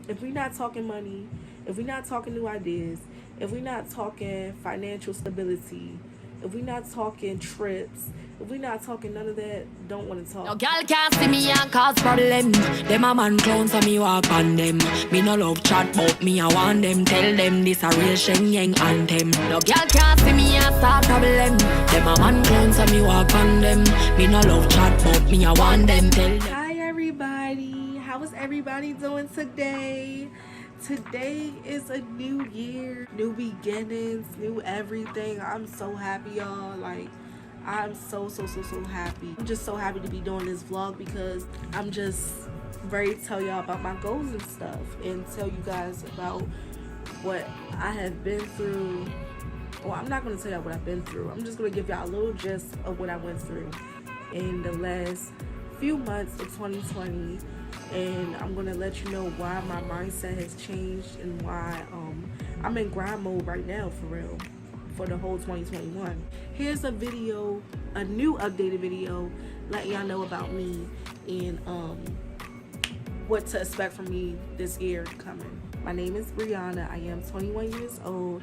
if we're not talking money, if we're not talking new ideas, if we're not talking financial stability, if we're not talking trips, if we're not talking none of that, don't want to No talk. girl can't see me and cause problem. Them a man clowns so me walk on them. Me no love chat but me I want them. Tell them this a real Shen Yang anthem. No girl can't see me and start problem. Them a man clowns so me walk on them. Me no love chat but me I want them. Tell them. Hi everybody, how is everybody doing today? Today is a new year, new beginnings, new everything. I'm so happy, y'all. Like, I'm so happy. I'm just so happy to be doing this vlog because I'm just ready to tell y'all about my goals and stuff and tell you guys about what I have been through. Well, I'm not going to tell y'all what I've been through. I'm just going to give y'all a little gist of what I went through in the last few months of 2020, and I'm gonna let you know why my mindset has changed and why I'm in grind mode right now, for real, for the whole 2021. Here's a video, a new updated video, letting y'all know about me and what to expect from me this year coming. My name is Brianna. I am 21 years old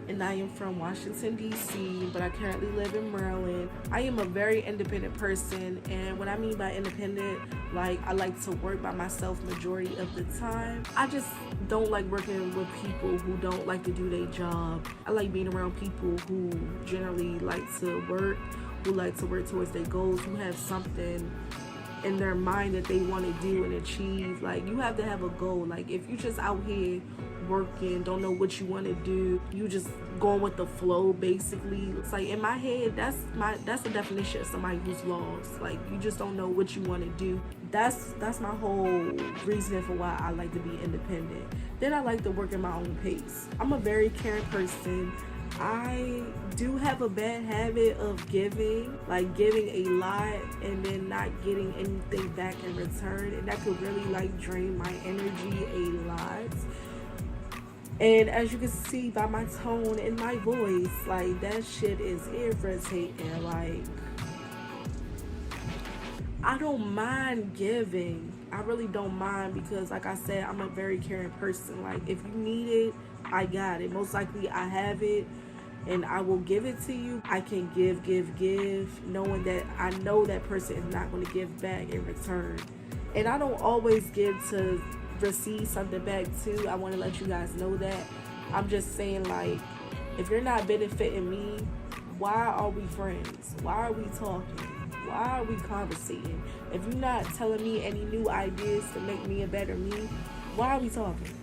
and I am from Washington, D.C., but I currently live in Maryland. I am a very independent person, and what I mean by independent, like, I like to work by myself majority of the time. I just don't like working with people who don't like to do their job. I like being around people who generally like to work, who like to work towards their goals, who have something in their mind that they want to do and achieve. Like, you have to have a goal. Like, if you just out here working, don't know what you want to do, you just going with the flow, basically. It's like, in my head, that's the definition of somebody who's lost. Like, you just don't know what you want to do. That's my whole reason for why I like to be independent. Then I like to work at my own pace. I'm a very caring person. I do have a bad habit of giving, like giving a lot and then not getting anything back in return, and that could really like drain my energy a lot. And as you can see by my tone and my voice, like, that shit is irritating. Like, I don't mind giving. I really don't mind because, like I said, I'm a very caring person. Like, if you need it, I got it. Most likely I have it and I will give it to you. I can give, knowing that I know that person is not going to give back in return. And I don't always give to receive something back too. I want to let you guys know that. I'm just saying, like, if you're not benefiting me, why are we friends? Why are we talking? Why are we conversating? If you're not telling me any new ideas to make me a better me, why are we talking?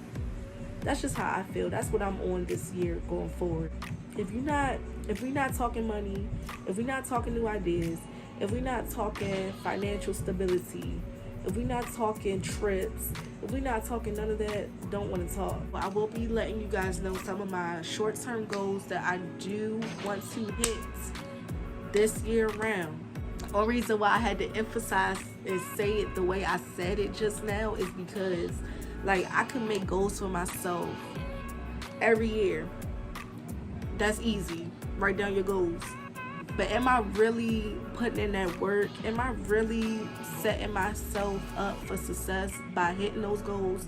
That's just how I feel. That's what I'm on this year going forward. If we're not talking money, if we're not talking new ideas, if we're not talking financial stability, if we're not talking trips, if we're not talking none of that, don't want to talk. I will be letting you guys know some of my short-term goals that I do want to hit this year round. The only reason why I had to emphasize and say it the way I said it just now is because, like, I can make goals for myself every year. That's easy. Write down your goals. But am I really putting in that work? Am I really setting myself up for success by hitting those goals?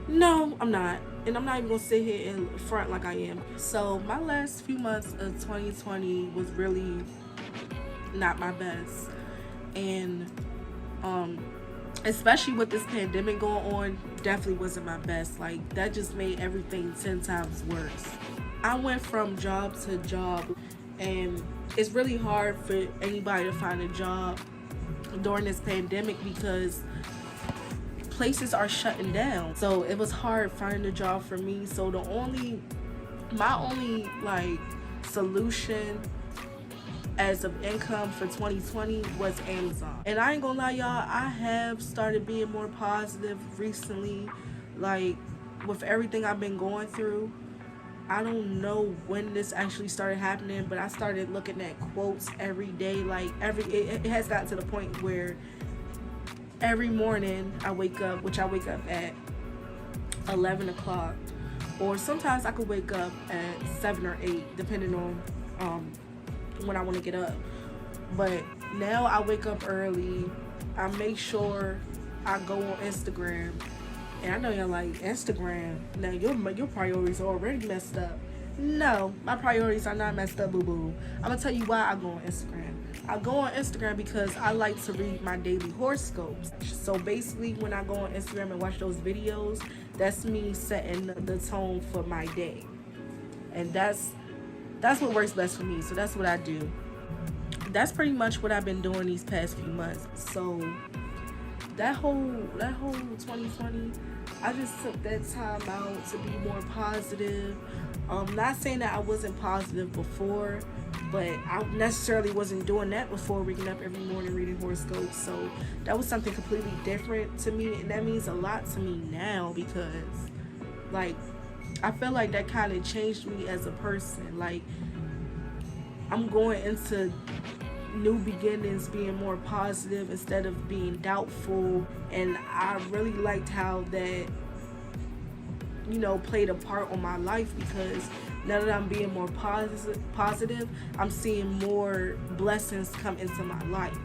No, I'm not. And I'm not even going to sit here in front like I am. So my last few months of 2020 was really not my best. And especially with this pandemic going on, definitely wasn't my best. Like, that just made everything 10 times worse. I went from job to job, and it's really hard for anybody to find a job during this pandemic because places are shutting down. So it was hard finding a job for me. So my only like solution as of income for 2020 was Amazon. And I ain't gonna lie, y'all, I have started being more positive recently. Like, with everything I've been going through, I don't know when this actually started happening, but I started looking at quotes every day. Like, it has gotten to the point where every morning I wake up, which I wake up at 11 o'clock, or sometimes I could wake up at 7 or 8, depending on when I want to get up. But now I wake up early. I make sure I go on Instagram And I know y'all like Instagram. Now your priorities are already messed up. No, my priorities are not messed up, boo boo. I'm gonna tell you why I go on Instagram. I go on Instagram because I like to read my daily horoscopes. So basically, when I go on Instagram and watch those videos, that's me setting the tone for my day, and that's what works best for me. So that's what I do. That's pretty much what I've been doing these past few months. So that whole 2020, I just took that time out to be more positive. Not saying that I wasn't positive before, but I necessarily wasn't doing that before, waking up every morning reading horoscopes. So that was something completely different to me, and that means a lot to me now because, like, I feel like that kind of changed me as a person. Like, I'm going into new beginnings being more positive instead of being doubtful, and I really liked how that, you know, played a part on my life, because now that I'm being more positive, I'm seeing more blessings come into my life,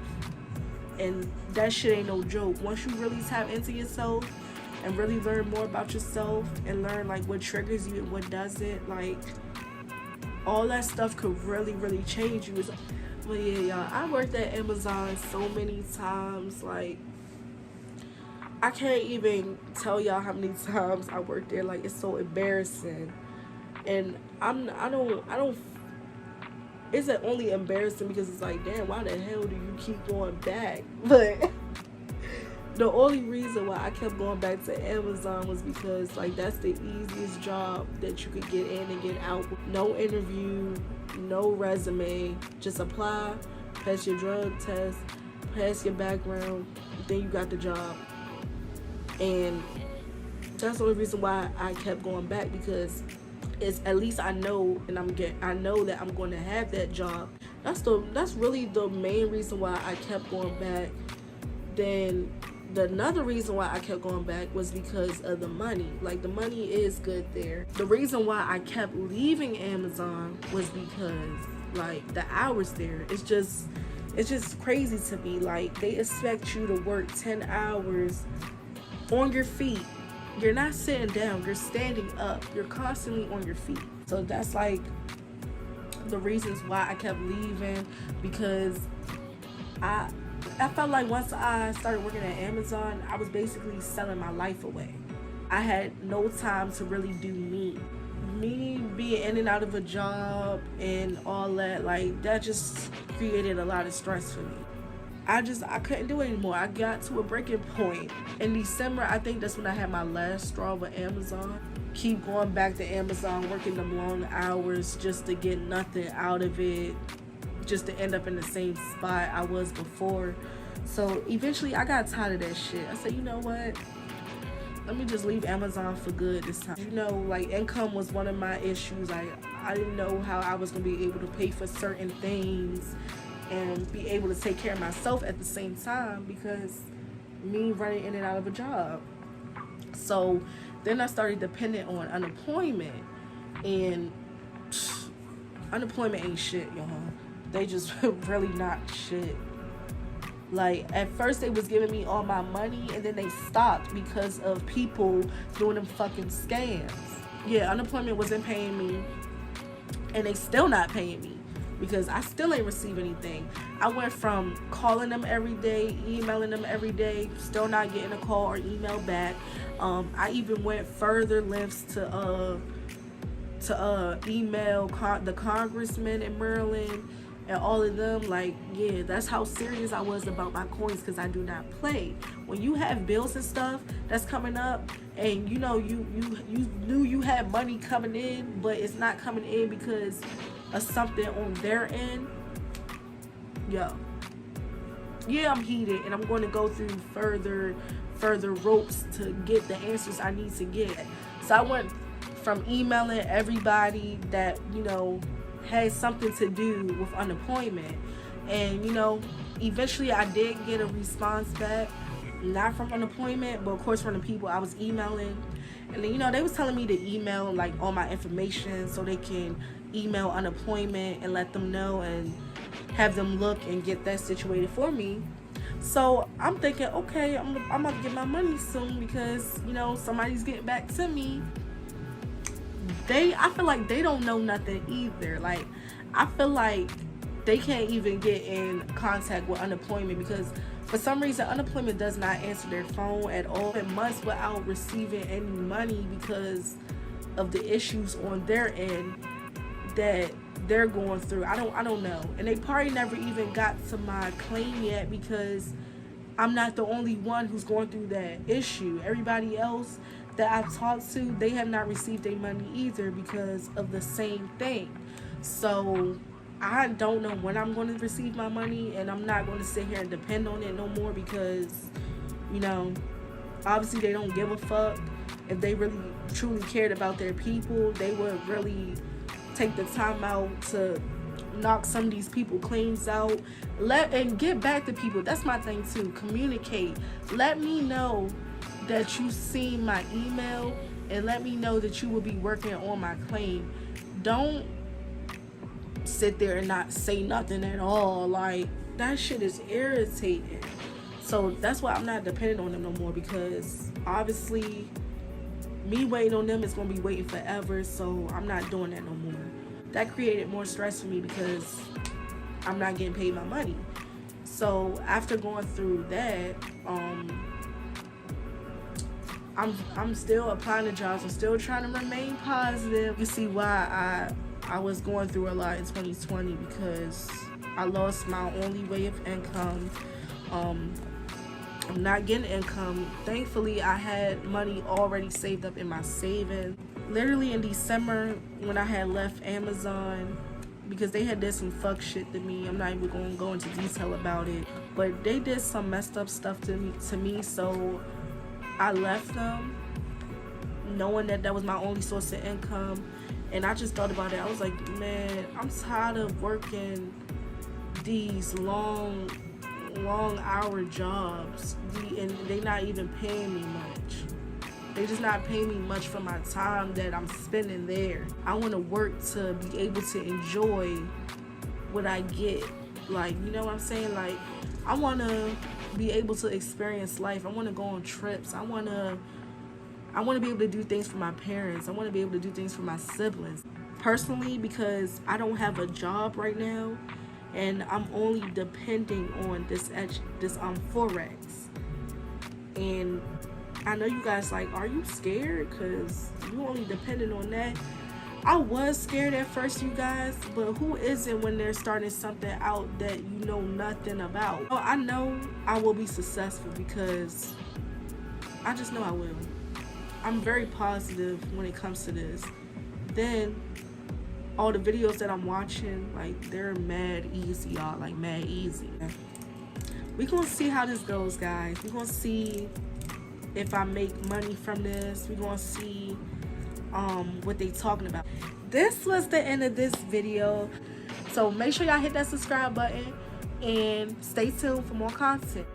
and that shit ain't no joke. Once you really tap into yourself and really learn more about yourself and learn like what triggers you and what doesn't, like, all that stuff could really change you. But yeah, y'all, I worked at Amazon so many times, like, I can't even tell y'all how many times I worked there. Like, it's so embarrassing. And I don't it's only embarrassing because it's like, damn, why the hell do you keep going back? But the only reason why I kept going back to Amazon was because, like, that's the easiest job that you could get in and get out. No interview, no resume, just apply, pass your drug test, pass your background, then you got the job. And that's the only reason why I kept going back, because it's, at least I know, and I know that I'm going to have that job. That's really the main reason why I kept going back. Then another reason why I kept going back was because of the money. Like, the money is good there. The reason why I kept leaving Amazon was because, like, the hours there, it's just crazy to me. Like, they expect you to work 10 hours on your feet. You're not sitting down, you're standing up, you're constantly on your feet. So that's like the reasons why I kept leaving, because I felt like once I started working at Amazon, I was basically selling my life away. I had no time to really do me. Me being in and out of a job and all that, like, that just created a lot of stress for me. I couldn't do it anymore. I got to a breaking point. In December, I think that's when I had my last straw with Amazon. Keep going back to Amazon, working them long hours just to get nothing out of it, just to end up in the same spot I was before. So eventually I got tired of that shit. I said, you know what? Let me just leave Amazon for good this time. You know, like, income was one of my issues. Like, I didn't know how I was going to be able to pay for certain things and be able to take care of myself at the same time, because me running in and out of a job. So then I started depending on unemployment, and unemployment ain't shit, y'all. They just really not shit. Like, at first they was giving me all my money, and then they stopped because of people doing them fucking scams. Yeah, unemployment wasn't paying me, and they still not paying me, because I still ain't receive anything. I went from calling them every day, emailing them every day, still not getting a call or email back. I even went further lengths to email the congressman in Maryland and all of them. Like, yeah, that's how serious I was about my coins, because I do not play. When you have bills and stuff that's coming up, and you know you knew you had money coming in, but it's not coming in because of something on their end, yeah, I'm heated, and I'm going to go through further ropes to get the answers I need to get. So I went from emailing everybody that, you know, had something to do with unemployment, and, you know, eventually I did get a response back, not from unemployment, but of course from the people I was emailing. And then, you know, they was telling me to email, like, all my information so they can email unemployment and let them know and have them look and get that situated for me. So I'm thinking, okay, I'm about to get my money soon because, you know, somebody's getting back to me. I feel like they don't know nothing either. Like, I feel like they can't even get in contact with unemployment because for some reason unemployment does not answer their phone at all in months without receiving any money because of the issues on their end that they're going through. I don't know. And they probably never even got to my claim yet because I'm not the only one who's going through that issue. Everybody else that I've talked to, they have not received their money either because of the same thing. So I don't know when I'm going to receive my money, and I'm not going to sit here and depend on it no more because, you know, obviously they don't give a fuck. If they really truly cared about their people, they would really take the time out to knock some of these people claims out. And get back to people. That's my thing too. Communicate. Let me know that you seen my email and let me know that you will be working on my claim. Don't sit there and not say nothing at all. Like, that shit is irritating. So that's why I'm not dependent on them no more because obviously me waiting on them is going to be waiting forever. So I'm not doing that no more. That created more stress for me because I'm not getting paid my money. So after going through that, I'm still applying to jobs. I'm still trying to remain positive. You see why I was going through a lot in 2020 because I lost my only way of income. I'm not getting income. Thankfully, I had money already saved up in my savings. Literally in December when I had left Amazon because they had did some fuck shit to me. I'm not even going to go into detail about it, but they did some messed up stuff to me. So I left them knowing that was my only source of income. And I just thought about it. I was like, man, I'm tired of working these long hour jobs and they not even paying me much. They just not paying me much for my time that I'm spending there. I want to work to be able to enjoy what I get. Like, you know what I'm saying? Like, I want to be able to experience life. I want to go on trips. I want to be able to do things for my parents. I want to be able to do things for my siblings. Personally, because I don't have a job right now, and I'm only depending on this Forex. And I know you guys like, are you scared? Because you only depending on that. I was scared at first, you guys, but who isn't when they're starting something out that you know nothing about? Oh, I know I will be successful because I just know I will. I'm very positive when it comes to this. Then all the videos that I'm watching, like, they're mad easy, y'all. Like, mad easy. We're gonna see how this goes, guys. We're gonna see if I make money from this. We're gonna see what they talking about. This was the end of this video. So make sure y'all hit that subscribe button and stay tuned for more content.